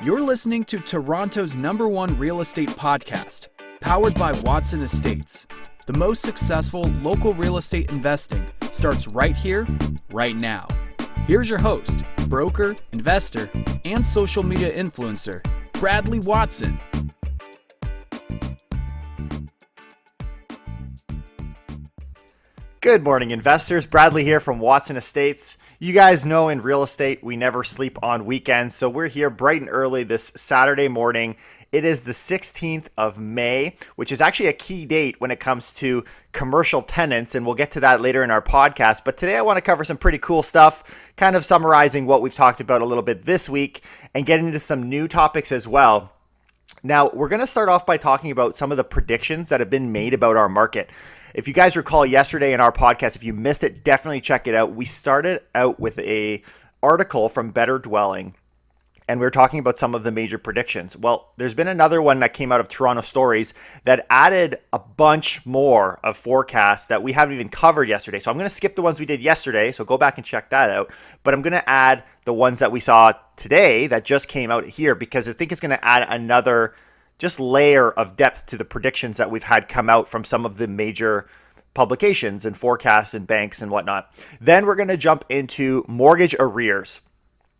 You're listening to Toronto's #1 real estate podcast, powered by Watson Estates. The most successful local real estate investing starts right here, right now. Here's your host, broker, investor, and social media influencer, Bradley Watson. Good morning, investors. Bradley here from Watson Estates. You guys know in real estate, we never sleep on weekends, so we're here bright and early this Saturday morning. It is the 16th of May, which is actually a key date when it comes to commercial tenants, and we'll get to that later in our podcast. But today I want to cover some pretty cool stuff, kind of summarizing what we've talked about a little bit this week and getting into some new topics as well. Now, we're going to start off by talking about some of the predictions that have been made about our market. If you guys recall yesterday in our podcast, if you missed it, definitely check it out. We started out with an article from Better Dwelling, and we were talking about some of the major predictions. Well, there's been another one that came out of Toronto Stories that added a bunch more of forecasts that we haven't even covered yesterday. So I'm going to skip the ones we did yesterday, so go back and check that out. But I'm going to add the ones that we saw today that just came out here because I think it's going to add another just layer of depth to the predictions that we've had come out from some of the major publications and forecasts and banks and whatnot. Then we're going to jump into mortgage arrears.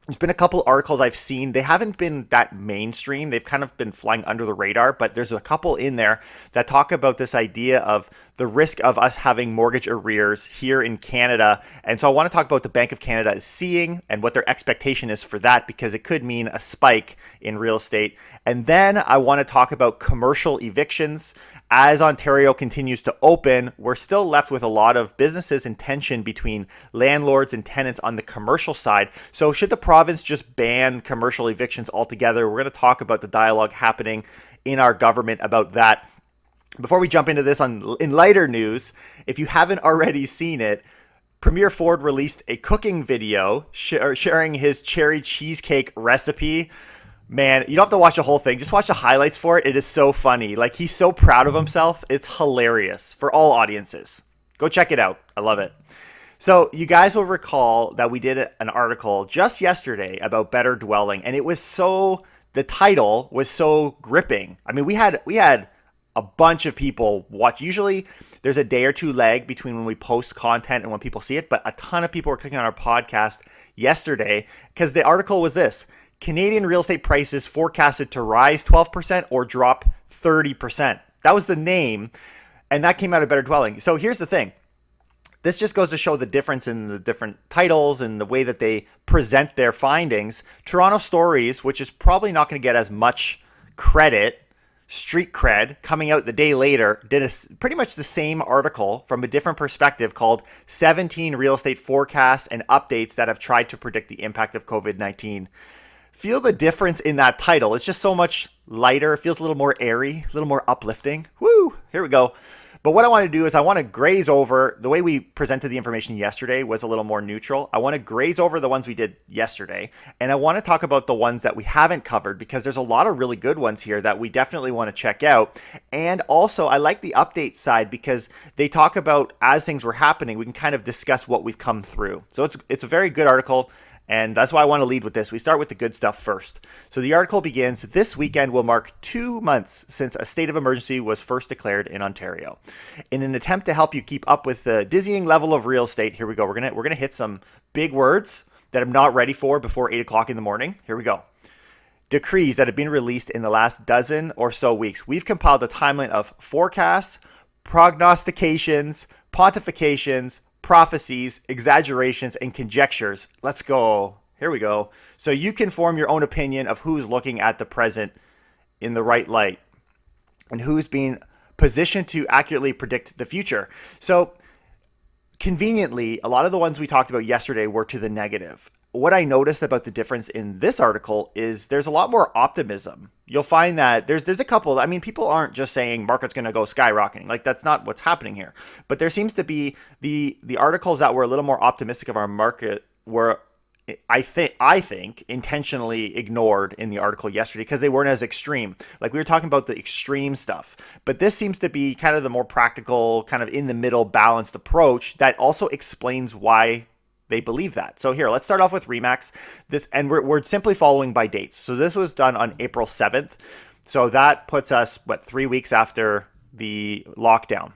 There's been a couple articles I've seen. They haven't been that mainstream. They've kind of been flying under the radar, but there's a couple in there that talk about this idea of the risk of us having mortgage arrears here in Canada. And so I want to talk about what the Bank of Canada is seeing and what their expectation is for that, because it could mean a spike in real estate. And then I want to talk about commercial evictions. As Ontario continues to open, we're still left with a lot of businesses in tension between landlords and tenants on the commercial side. So should the province just ban commercial evictions altogether? We're going to talk about the dialogue happening in our government about that. Before we jump into this in lighter news, if you haven't already seen it, Premier Ford released a cooking video sharing his cherry cheesecake recipe. Man, you don't have to watch the whole thing. Just watch the highlights for it. It is so funny. Like, he's so proud of himself. It's hilarious for all audiences. Go check it out. I love it. So you guys will recall that we did an article just yesterday about Better Dwelling, and the title was so gripping. I mean, we had a bunch of people watch. Usually there's a day or two lag between when we post content and when people see it, but a ton of people were clicking on our podcast yesterday because the article was this: Canadian real estate prices forecasted to rise 12% or drop 30%. That was the name, and that came out of Better Dwelling. So here's the thing. This just goes to show the difference in the different titles and the way that they present their findings. Toronto Stories, which is probably not going to get as much credit, street cred, coming out the day later, did pretty much the same article from a different perspective called 17 Real Estate Forecasts and Updates that have tried to predict the impact of COVID-19. Feel the difference in that title. It's just so much lighter. It feels a little more airy, a little more uplifting. Woo! Here we go. But what I want to do is I want to graze over, the way we presented the information yesterday was a little more neutral. I want to graze over the ones we did yesterday, and I want to talk about the ones that we haven't covered because there's a lot of really good ones here that we definitely want to check out. And also, I like the update side because they talk about as things were happening, we can kind of discuss what we've come through. So it's a very good article. And that's why I want to lead with this. We start with the good stuff first. So the article begins, "This weekend will mark 2 months since a state of emergency was first declared in Ontario. In an attempt to help you keep up with the dizzying level of real estate," here we go. We're gonna hit some big words that I'm not ready for before 8 o'clock in the morning. Here we go. "Decrees that have been released in the last dozen or so weeks. We've compiled a timeline of forecasts, prognostications, pontifications, prophecies, exaggerations, and conjectures." Let's go. Here we go. "So you can form your own opinion of who's looking at the present in the right light and who's being positioned to accurately predict the future." So conveniently, a lot of the ones we talked about yesterday were to the negative. What I noticed about the difference in this article is there's a lot more optimism. You'll find that there's a couple, I mean, people aren't just saying market's going to go skyrocketing. Like, that's not what's happening here. But there seems to be the articles that were a little more optimistic of our market were, I think intentionally ignored in the article yesterday because they weren't as extreme. Like, we were talking about the extreme stuff, but this seems to be kind of the more practical, kind of in the middle, balanced approach that also explains why they believe that. So here, let's start off with Remax. And we're simply following by dates. So this was done on April 7th. So that puts us, 3 weeks after the lockdown.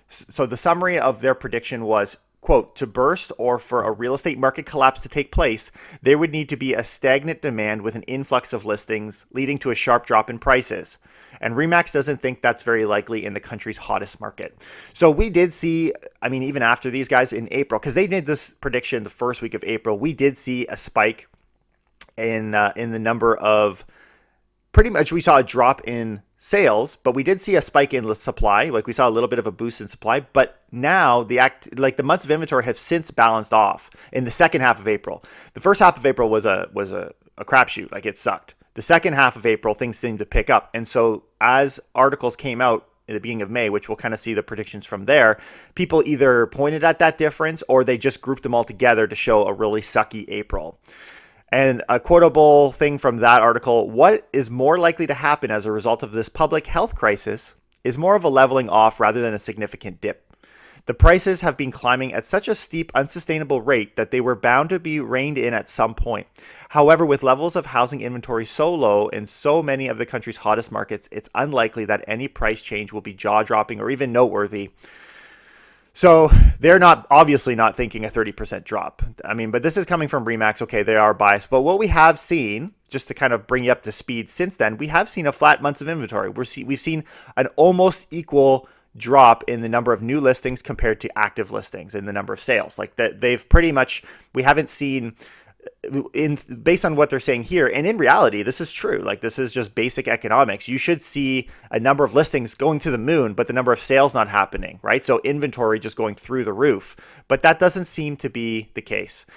So the summary of their prediction was, quote, to burst or for a real estate market collapse to take place, there would need to be a stagnant demand with an influx of listings, leading to a sharp drop in prices. And Remax doesn't think that's very likely in the country's hottest market. So we did see, even after these guys in April, because they did this prediction the first week of April, we did see a spike in the number of, pretty much we saw a drop in sales, but we did see a spike in supply. Like we saw a little bit of a boost in supply, but now the months of inventory have since balanced off in the second half of April. The first half of April was a crapshoot. Like it sucked. The second half of April, things seemed to pick up. And so as articles came out at the beginning of May, which we'll kind of see the predictions from there, people either pointed at that difference or they just grouped them all together to show a really sucky April. And a quotable thing from that article, what is more likely to happen as a result of this public health crisis is more of a leveling off rather than a significant dip. The prices have been climbing at such a steep, unsustainable rate that they were bound to be reined in at some point. However, with levels of housing inventory so low in so many of the country's hottest markets, it's unlikely that any price change will be jaw-dropping or even noteworthy. So they're obviously not thinking a 30% drop. But this is coming from Remax. Okay, they are biased. But what we have seen, just to kind of bring you up to speed since then, we have seen a flat months of inventory. We've seen an almost equal drop in the number of new listings compared to active listings in the number of sales. Like that, we haven't seen, based on what they're saying here, and in reality, this is true. Like this is just basic economics. You should see a number of listings going to the moon, but the number of sales not happening, right? So inventory just going through the roof, but that doesn't seem to be the case.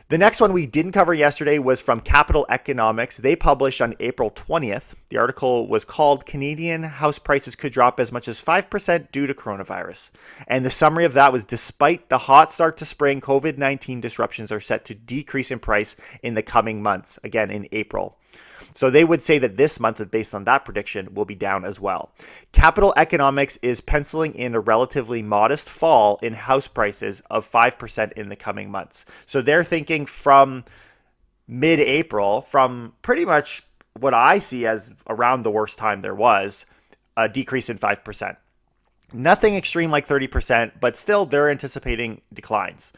The next one we didn't cover yesterday was from Capital Economics. They published on April 20th. The article was called Canadian House Prices Could Drop as Much as 5% Due to Coronavirus. And the summary of that was, despite the hot start to spring, COVID-19 disruptions are set to decrease in price in the coming months, again in April. So they would say that this month, based on that prediction, will be down as well. Capital Economics is penciling in a relatively modest fall in house prices of 5% in the coming months. So they're thinking from mid-April, from pretty much what I see as around the worst time there was, a decrease in 5%. Nothing extreme like 30%, but still they're anticipating declines.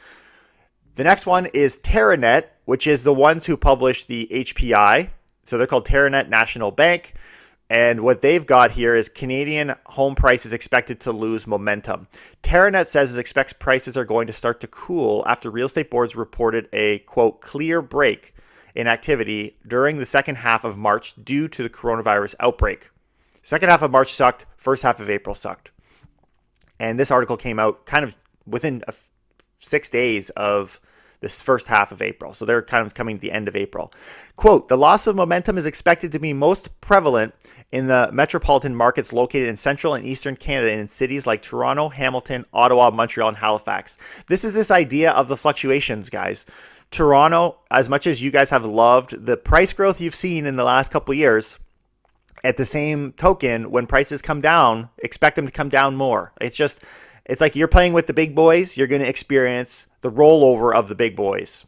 The next one is TerraNet, which is the ones who publish the HPI. So they're called TerraNet National Bank. And what they've got here is Canadian home prices expected to lose momentum. TerraNet says it expects prices are going to start to cool after real estate boards reported a, quote, clear break in activity during the second half of March due to the coronavirus outbreak. Second half of March sucked. First half of April sucked. And this article came out kind of within 6 days of this first half of April. So they're kind of coming to the end of April. Quote, the loss of momentum is expected to be most prevalent in the metropolitan markets located in central and eastern Canada and in cities like Toronto, Hamilton, Ottawa, Montreal, and Halifax. This is this idea of the fluctuations, guys. Toronto, as much as you guys have loved the price growth you've seen in the last couple of years, at the same token, when prices come down, expect them to come down more. It's like you're playing with the big boys, you're going to experience the rollover of the big boys.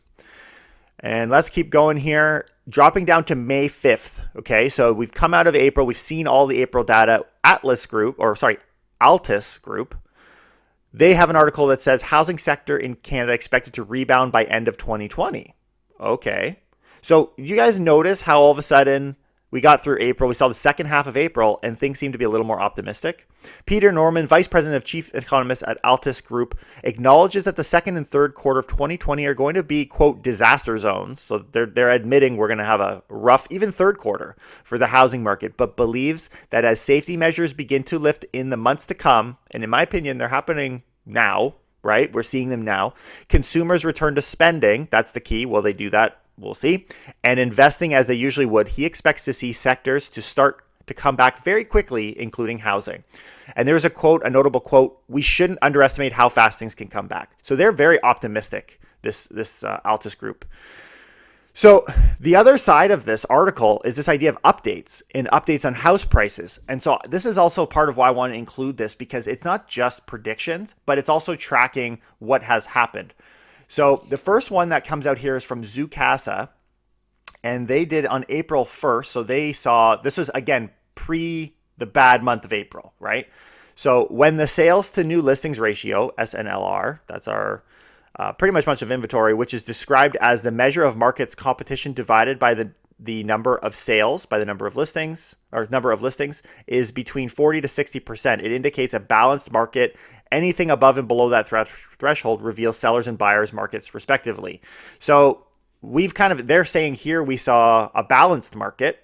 And let's keep going here. Dropping down to May 5th. Okay, so we've come out of April. We've seen all the April data. Altus Group. They have an article that says housing sector in Canada expected to rebound by end of 2020. Okay. So you guys notice how all of a sudden we got through April, we saw the second half of April, and things seem to be a little more optimistic. Peter Norman, Vice President of Chief Economist at Altus Group, acknowledges that the second and third quarter of 2020 are going to be, quote, disaster zones. So they're admitting we're going to have a rough, even third quarter for the housing market, but believes that as safety measures begin to lift in the months to come, and in my opinion, they're happening now, right? We're seeing them now. Consumers return to spending. That's the key. Will they do that? We'll see. And investing as they usually would, he expects to see sectors to start to come back very quickly, including housing. And there's a quote, a notable quote, we shouldn't underestimate how fast things can come back. So they're very optimistic, this Altus Group. So the other side of this article is this idea of updates and updates on house prices. And so this is also part of why I want to include this, because it's not just predictions, but it's also tracking what has happened. So the first one that comes out here is from Zoocasa, and they did on April 1st. So they saw, this was again pre the bad month of April, right? So when the sales to new listings ratio, SNLR, that's our pretty much of inventory, which is described as the measure of market's competition divided by the number of sales by the number of listings, is between 40 to 60%. It indicates a balanced market. Anything above and below that threshold reveals sellers and buyers markets respectively. So they're saying here we saw a balanced market.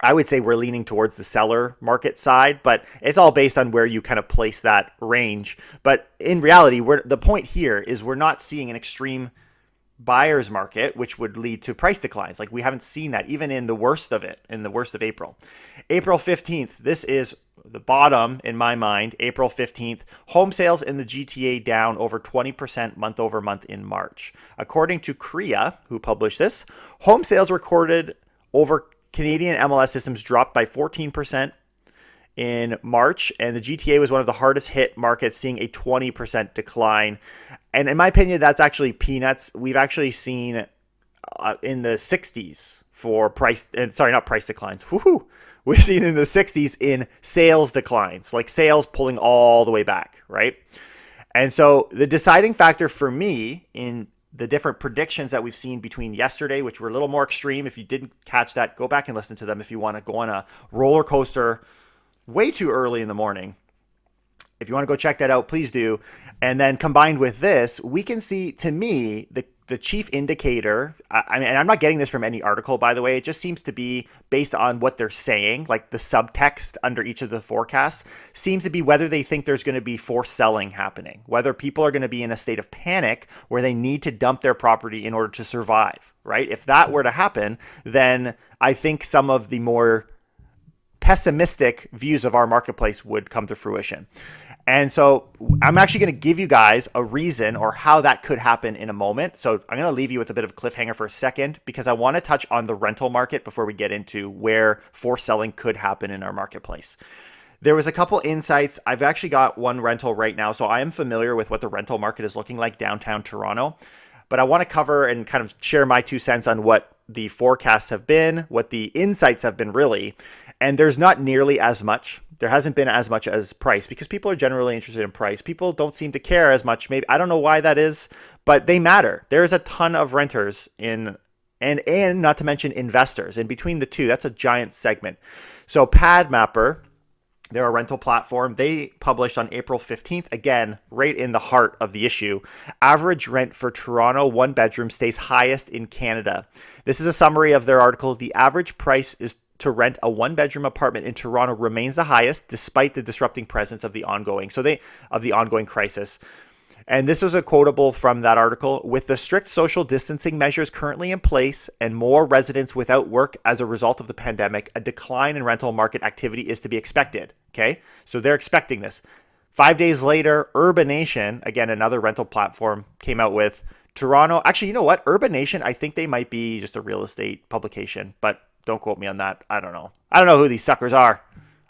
I would say we're leaning towards the seller market side, but it's all based on where you kind of place that range. But in reality, the point here is we're not seeing an extreme buyer's market, which would lead to price declines. Like we haven't seen that even in the worst of April. April 15th, this is the bottom in my mind. April 15th, home sales in the GTA down over 20% month over month in March. According to CREA, who published this, home sales recorded over Canadian MLS systems dropped by 14% in March, and the GTA was one of the hardest hit markets, seeing a 20% decline. And in my opinion, that's actually peanuts. We've actually seen in the 60s for not price declines. Woohoo! We've seen in the 60s in sales declines, like sales pulling all the way back, right? And so the deciding factor for me in the different predictions that we've seen between yesterday, which were a little more extreme. If you didn't catch that, go back and listen to them if you want to go on a roller coaster way too early in the morning. If you want to go check that out, please do. And then combined with this, we can see, to me, the chief indicator, and I'm not getting this from any article, by the way, it just seems to be based on what they're saying, like the subtext under each of the forecasts seems to be whether they think there's going to be forced selling happening, whether people are going to be in a state of panic where they need to dump their property in order to survive, right? If that were to happen, then I think some of the more pessimistic views of our marketplace would come to fruition. And so I'm actually going to give you guys a reason or how that could happen in a moment. So I'm going to leave you with a bit of a cliffhanger for a second because I want to touch on the rental market before we get into where forced selling could happen in our marketplace. There was a couple insights. I've actually got one rental right now, so I am familiar with what the rental market is looking like downtown Toronto. But I want to cover and kind of share my 2 cents on what the forecasts have been, what the insights have been really. And there's not nearly as much. There hasn't been as much as price because people are generally interested in price. People don't seem to care as much. Maybe I don't know why that is, but they matter. There's a ton of renters and not to mention investors. And between the two, that's a giant segment. So Pad Mapper, they're a rental platform. They published on April 15th, again, right in the heart of the issue. Average rent for Toronto 1 bedroom stays highest in Canada. This is a summary of their article. The average price is to rent a 1 bedroom apartment in Toronto remains the highest despite the disrupting presence of the ongoing crisis. And this was a quotable from that article. With the strict social distancing measures currently in place and more residents without work as a result of the pandemic, a decline in rental market activity is to be expected. Okay, so they're expecting this. 5 days later, Urbanation, again, another rental platform, came out with Toronto. Actually, you know what? Urbanation, I think they might be just a real estate publication, but don't quote me on that. I don't know. I don't know who these suckers are.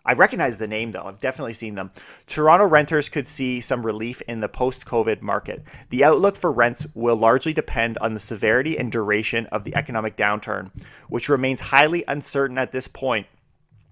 I recognize the name, though. I've definitely seen them. Toronto renters could see some relief in the post-COVID market. The outlook for rents will largely depend on the severity and duration of the economic downturn, which remains highly uncertain at this point,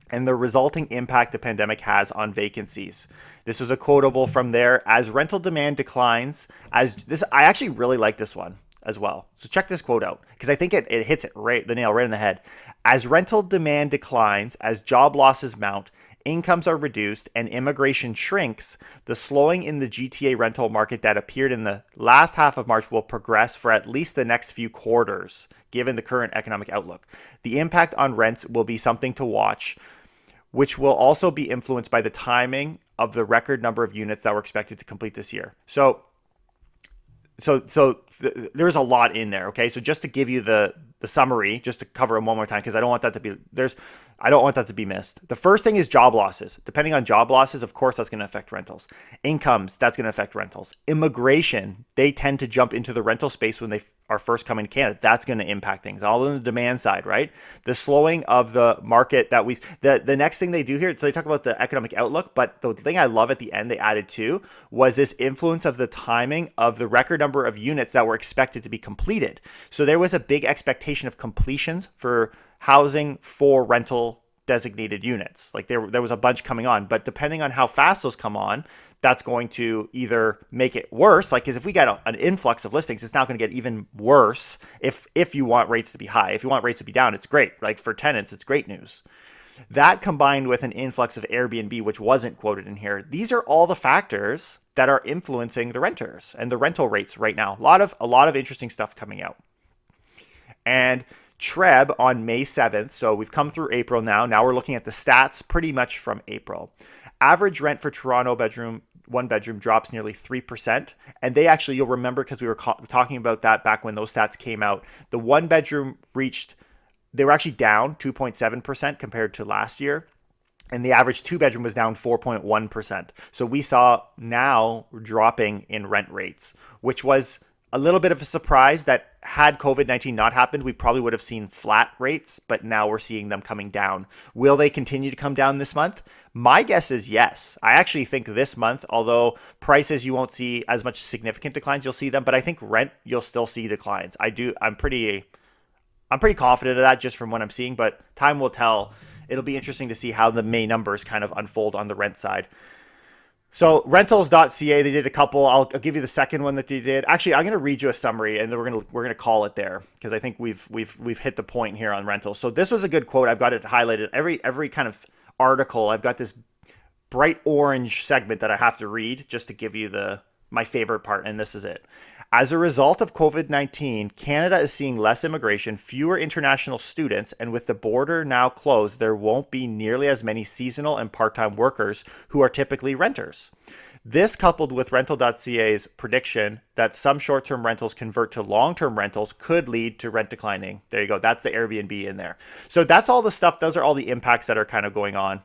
and the resulting impact the pandemic has on vacancies. This was a quotable from there. As rental demand declines, I actually really like this one as well. So check this quote out because I think it hits the nail right in the head. As rental demand declines, as job losses mount, incomes are reduced, and immigration shrinks, the slowing in the GTA rental market that appeared in the last half of March will progress for at least the next few quarters, given the current economic outlook. The impact on rents will be something to watch, which will also be influenced by the timing of the record number of units that were expected to complete this year. So there's a lot in there. Okay. So just to give you the the summary just to cover them one more time because I don't want that to be missed. The first thing is job losses. Depending on job losses, of course, that's going to affect rentals. Incomes, that's going to affect rentals. Immigration, they tend to jump into the rental space when they are first coming to Canada. That's going to impact things all on the demand side, right? The slowing of the market the next thing they do here, so they talk about the economic outlook, but the thing I love at the end they added too was this influence of the timing of the record number of units that were expected to be completed. So there was a big expectation of completions for housing for rental designated units. Like there was a bunch coming on, but depending on how fast those come on, that's going to either make it worse, like, because if we get an influx of listings, it's now going to get even worse if you want rates to be high. If you want rates to be down, it's great. Like for tenants, it's great news. That combined with an influx of Airbnb, which wasn't quoted in here, these are all the factors that are influencing the renters and the rental rates right now. A lot of interesting stuff coming out. And TREB on May 7th, so we've come through April now. Now we're looking at the stats pretty much from April. Average rent for Toronto one bedroom drops nearly 3%. And they actually, you'll remember because we were talking about that back when those stats came out, the one bedroom they were actually down 2.7% compared to last year. And the average two bedroom was down 4.1%. So we saw now dropping in rent rates, which was a little bit of a surprise that had COVID-19 not happened, we probably would have seen flat rates, but now we're seeing them coming down. Will they continue to come down this month? My guess is yes. I actually think this month, although prices, you won't see as much significant declines, you'll see them, but I think rent, you'll still see declines. I'm pretty confident of that just from what I'm seeing, but time will tell. It'll be interesting to see how the May numbers kind of unfold on the rent side. So rentals.ca, they did a couple. I'll give you the second one that they did. Actually, I'm going to read you a summary, and then we're going to call it there because I think we've hit the point here on rentals. So this was a good quote. I've got it highlighted. Every kind of article, I've got this bright orange segment that I have to read just to give you my favorite part, and this is it. As a result of COVID-19, Canada is seeing less immigration, fewer international students, and with the border now closed, there won't be nearly as many seasonal and part-time workers who are typically renters. This, coupled with Rental.ca's prediction that some short-term rentals convert to long-term rentals, could lead to rent declining. There you go. That's the Airbnb in there. So that's all the stuff. Those are all the impacts that are kind of going on.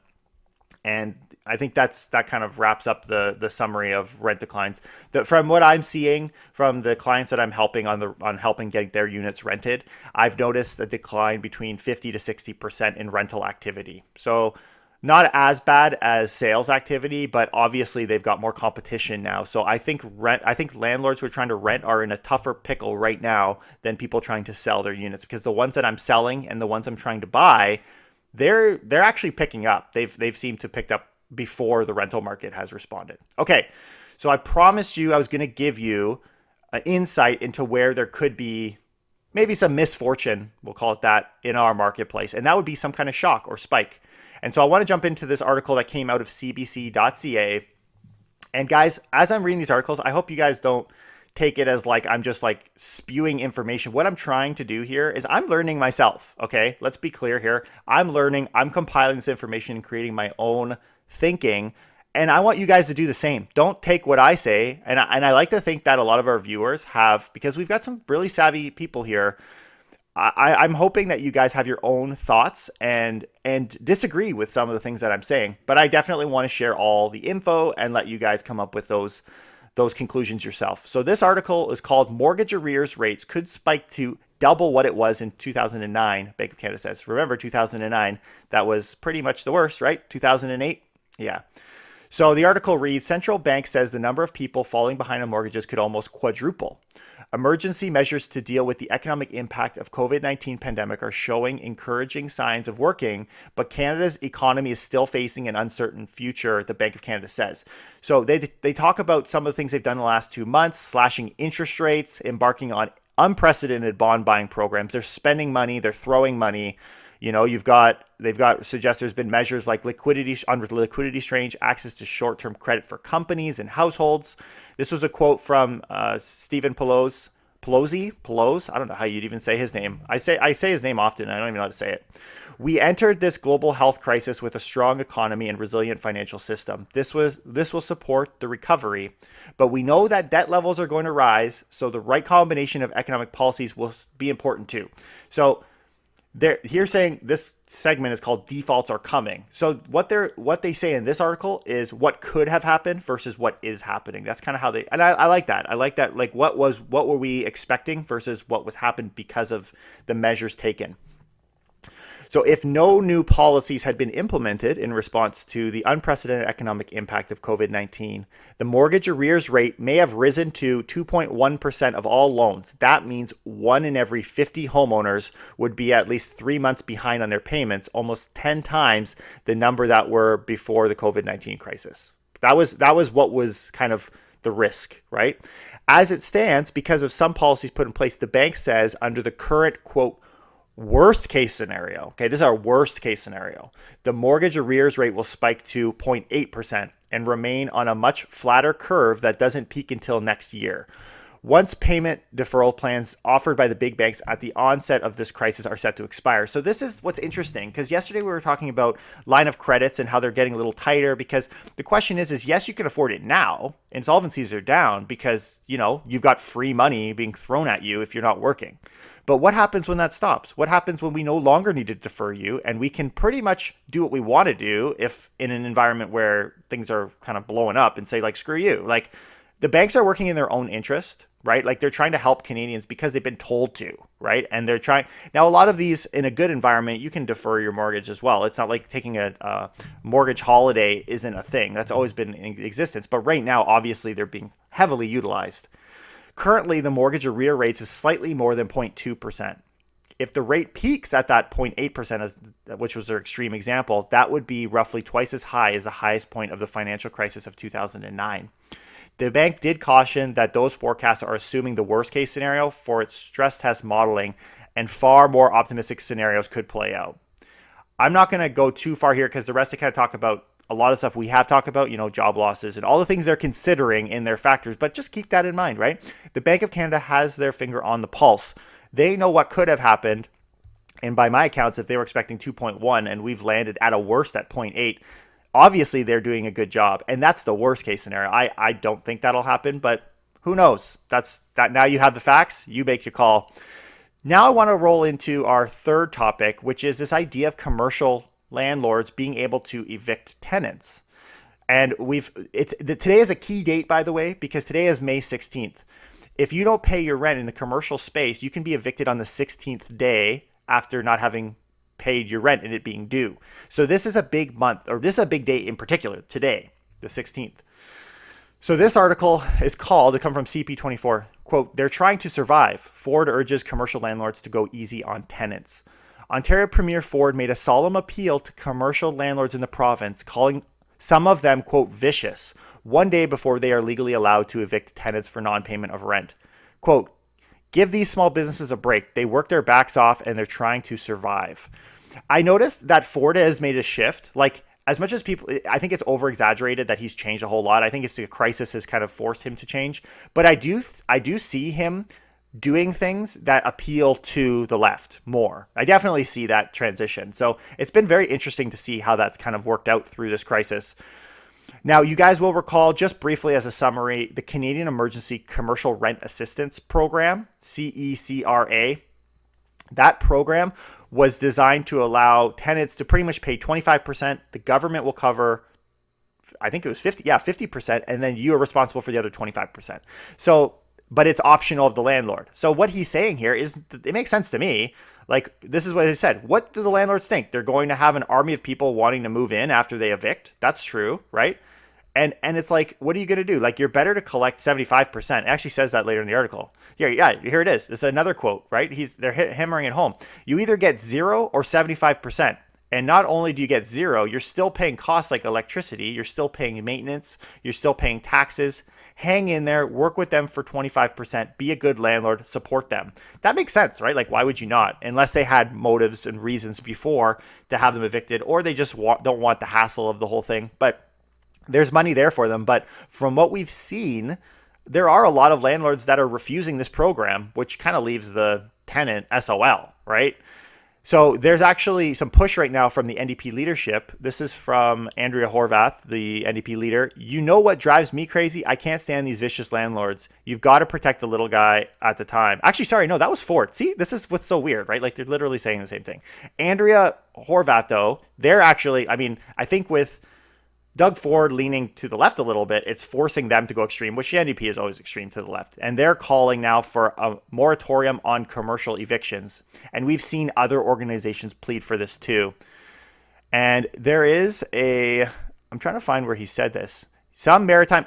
And I think that kind of wraps up the summary of rent declines. From what I'm seeing from the clients that I'm helping on helping get their units rented, I've noticed a decline between 50 to 60% in rental activity. So not as bad as sales activity, but obviously they've got more competition now. So I think landlords who are trying to rent are in a tougher pickle right now than people trying to sell their units, because the ones that I'm selling and the ones I'm trying to buy, they're actually picking up. They've seemed to pick up before the rental market has responded. Okay, so I promised you I was going to give you an insight into where there could be maybe some misfortune, we'll call it that, in our marketplace, and that would be some kind of shock or spike. And so I want to jump into this article that came out of cbc.ca. And guys, as I'm reading these articles, I hope you guys don't take it as like I'm just like spewing information. What I'm trying to do here is I'm learning myself, okay? Let's be clear here. I'm learning, I'm compiling this information and creating my own thinking, and I want you guys to do the same. Don't take what I say, and I like to think that a lot of our viewers have, because we've got some really savvy people here. I'm hoping that you guys have your own thoughts and disagree with some of the things that I'm saying, but I definitely want to share all the info and let you guys come up with those conclusions yourself. So this article is called "Mortgage Arrears Rates Could Spike to Double What It Was in 2009, Bank of Canada says. Remember 2009, that was pretty much the worst, right? 2008? Yeah. So the article reads, central bank says the number of people falling behind on mortgages could almost quadruple. Emergency measures to deal with the economic impact of COVID-19 pandemic are showing encouraging signs of working, but Canada's economy is still facing an uncertain future, the Bank of Canada says. So they talk about some of the things they've done in the last 2 months, slashing interest rates, embarking on unprecedented bond buying programs. They're spending money, they're throwing money. You know, they've got suggest there's been measures like liquidity strange, access to short-term credit for companies and households. This was a quote from Stephen Polo's Pelosi, I don't know how you'd even say his name. I say his name often. I don't even know how to say it. We entered this global health crisis with a strong economy and resilient financial system. This will support the recovery, but we know that debt levels are going to rise, so the right combination of economic policies will be important too. So here saying this segment is called defaults are coming. So what they say in this article is what could have happened versus what is happening. That's kind of how they, and I like that. I like that. Like what were we expecting versus what was happened because of the measures taken. So if no new policies had been implemented in response to the unprecedented economic impact of COVID-19, the mortgage arrears rate may have risen to 2.1% of all loans. That means 1 in every 50 homeowners would be at least 3 months behind on their payments, almost 10 times the number that were before the COVID-19 crisis. That was what was kind of the risk, right? As it stands, because of some policies put in place, the bank says under the current, quote, worst case scenario, okay, this is our worst case scenario, the mortgage arrears rate will spike to 0.8% and remain on a much flatter curve that doesn't peak until next year. Once payment deferral plans offered by the big banks at the onset of this crisis are set to expire. So this is what's interesting, because yesterday we were talking about line of credits and how they're getting a little tighter, because the question is yes, you can afford it now. Insolvencies are down because, you've got free money being thrown at you if you're not working. But what happens when that stops? What happens when we no longer need to defer you and we can pretty much do what we want to do if in an environment where things are kind of blowing up and say like, screw you. Like the banks are working in their own interest, right? Like they're trying to help Canadians because they've been told to, right? And they're trying. Now, a lot of these in a good environment, you can defer your mortgage as well. It's not like taking a mortgage holiday isn't a thing. That's always been in existence. But right now, obviously, they're being heavily utilized. Currently, the mortgage arrear rates is slightly more than 0.2%. If the rate peaks at that 0.8%, which was their extreme example, that would be roughly twice as high as the highest point of the financial crisis of 2009. The bank did caution that those forecasts are assuming the worst case scenario for its stress test modeling, and far more optimistic scenarios could play out. I'm not going to go too far here because the rest I kind of talk about a lot of stuff we have talked about, job losses and all the things they're considering in their factors, but just keep that in mind, right? The Bank of Canada has their finger on the pulse. They know what could have happened. And by my accounts, if they were expecting 2.1 and we've landed at a worst at 0.8, obviously they're doing a good job. And that's the worst case scenario. I don't think that'll happen, but who knows? That's that. Now you have the facts, you make your call. Now I want to roll into our third topic, which is this idea of commercial landlords being able to evict tenants. And today is a key date, by the way, because today is May 16th. If you don't pay your rent in the commercial space, you can be evicted on the 16th day after not having paid your rent and it being due. So this is a big month, or this is a big date in particular, today, the 16th. So this article is called, it comes from CP24, quote, "They're trying to survive. Ford urges commercial landlords to go easy on tenants." Ontario Premier Ford made a solemn appeal to commercial landlords in the province, calling some of them, quote, "vicious," one day before they are legally allowed to evict tenants for non-payment of rent. Quote, "Give these small businesses a break. They work their backs off and they're trying to survive." I noticed that Ford has made a shift. Like, as much as people, I think it's over-exaggerated that he's changed a whole lot. I think it's the crisis has kind of forced him to change. But I do see him doing things that appeal to the left more. I definitely see that transition. So it's been very interesting to see how that's kind of worked out through this crisis. Now, you guys will recall, just briefly as a summary, the Canadian Emergency Commercial Rent Assistance Program, CECRA. That program was designed to allow tenants to pretty much pay 25%. The government will cover, I think it was 50%, and then you are responsible for the other 25%. So, but it's optional of the landlord. So what he's saying here is, it makes sense to me. Like, this is what he said. What do the landlords think? They're going to have an army of people wanting to move in after they evict. That's true, right? And it's like, what are you going to do? Like, you're better to collect 75%. It actually says that later in the article. Yeah, here it is. This is another quote, right? They're hammering it home. You either get 0 or 75%. And not only do you get 0, you're still paying costs like electricity. You're still paying maintenance. You're still paying taxes. Hang in there, work with them for 25%, be a good landlord, support them. That makes sense, right? Like, why would you not? Unless they had motives and reasons before to have them evicted, or they just don't want the hassle of the whole thing. But there's money there for them. But from what we've seen, there are a lot of landlords that are refusing this program, which kind of leaves the tenant SOL, right? So there's actually some push right now from the NDP leadership. This is from Andrea Horvath, the NDP leader. You know what drives me crazy? I can't stand these vicious landlords. You've got to protect the little guy at the time. Actually, sorry, no, that was Ford. See, this is what's so weird, right? Like they're literally saying the same thing. Andrea Horvath, though, they're actually, I mean, I think with Doug Ford leaning to the left a little bit, it's forcing them to go extreme, which the NDP is always extreme to the left. And they're calling now for a moratorium on commercial evictions. And we've seen other organizations plead for this too. And there is I'm trying to find where he said this. Some maritime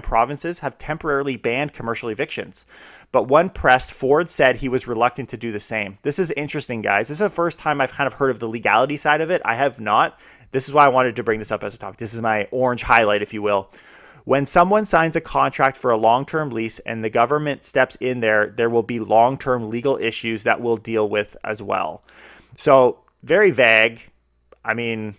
provinces have temporarily banned commercial evictions. But when pressed, Ford said he was reluctant to do the same. This is interesting, guys. This is the first time I've kind of heard of the legality side of it. I have not. This is why I wanted to bring this up as a topic. This is my orange highlight, if you will. When someone signs a contract for a long-term lease and the government steps in there will be long-term legal issues that we'll deal with as well. So very vague. I mean,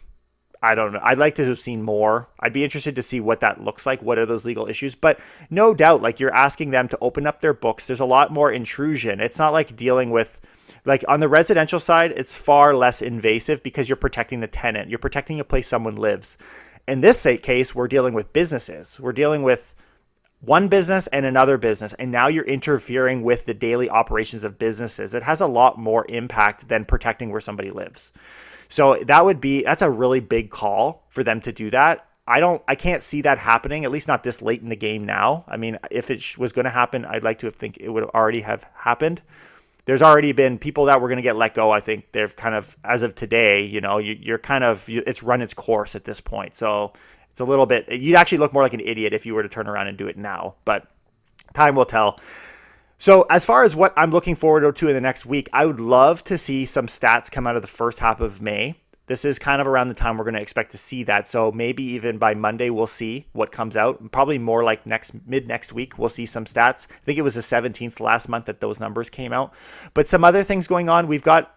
I don't know. I'd like to have seen more. I'd be interested to see what that looks like. What are those legal issues? But no doubt, like you're asking them to open up their books. There's a lot more intrusion. It's not like dealing with, like on the residential side, it's far less invasive because you're protecting the tenant. You're protecting a place someone lives. In this case, we're dealing with businesses. We're dealing with one business and another business. And now you're interfering with the daily operations of businesses. It has a lot more impact than protecting where somebody lives. So that's a really big call for them to do that. I can't see that happening, at least not this late in the game now. I mean, if it was going to happen, I'd like to think it would already have happened. There's already been people that were going to get let go. I think they've kind of, as of today, it's run its course at this point. So it's a little bit, you'd actually look more like an idiot if you were to turn around and do it now, but time will tell. So as far as what I'm looking forward to in the next week, I would love to see some stats come out of the first half of May. This is kind of around the time we're going to expect to see that. So maybe even by Monday, we'll see what comes out. Probably more like mid next week, we'll see some stats. I think it was the 17th last month that those numbers came out. But some other things going on.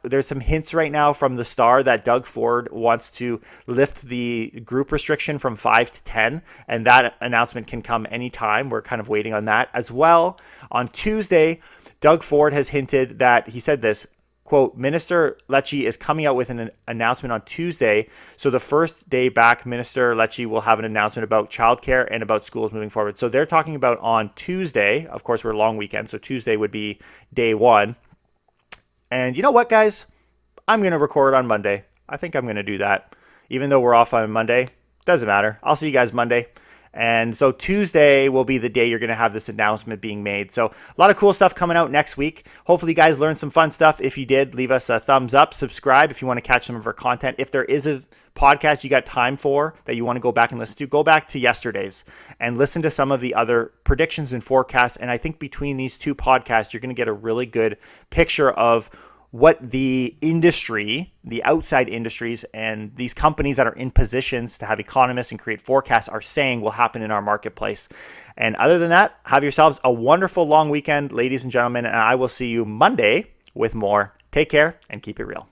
There's some hints right now from the Star that Doug Ford wants to lift the group restriction from 5 to 10. And that announcement can come anytime. We're kind of waiting on that as well. On Tuesday, Doug Ford has hinted that he said this, quote, Minister Lecce is coming out with an announcement on Tuesday. So the first day back, Minister Lecce will have an announcement about childcare and about schools moving forward. So they're talking about on Tuesday. Of course, we're a long weekend, so Tuesday would be day one. And you know what, guys? I'm going to record on Monday. I think I'm going to do that. Even though we're off on Monday, doesn't matter. I'll see you guys Monday. And so Tuesday will be the day you're going to have this announcement being made. So a lot of cool stuff coming out next week. Hopefully you guys learned some fun stuff. If you did, leave us a thumbs up, subscribe if you want to catch some of our content. If there is a podcast you got time for that you want to go back and listen to, go back to yesterday's and listen to some of the other predictions and forecasts. And I think between these two podcasts, you're going to get a really good picture of what the industry, the outside industries, and these companies that are in positions to have economists and create forecasts are saying will happen in our marketplace. And other than that, have yourselves a wonderful long weekend, ladies and gentlemen, and I will see you Monday with more. Take care and keep it real.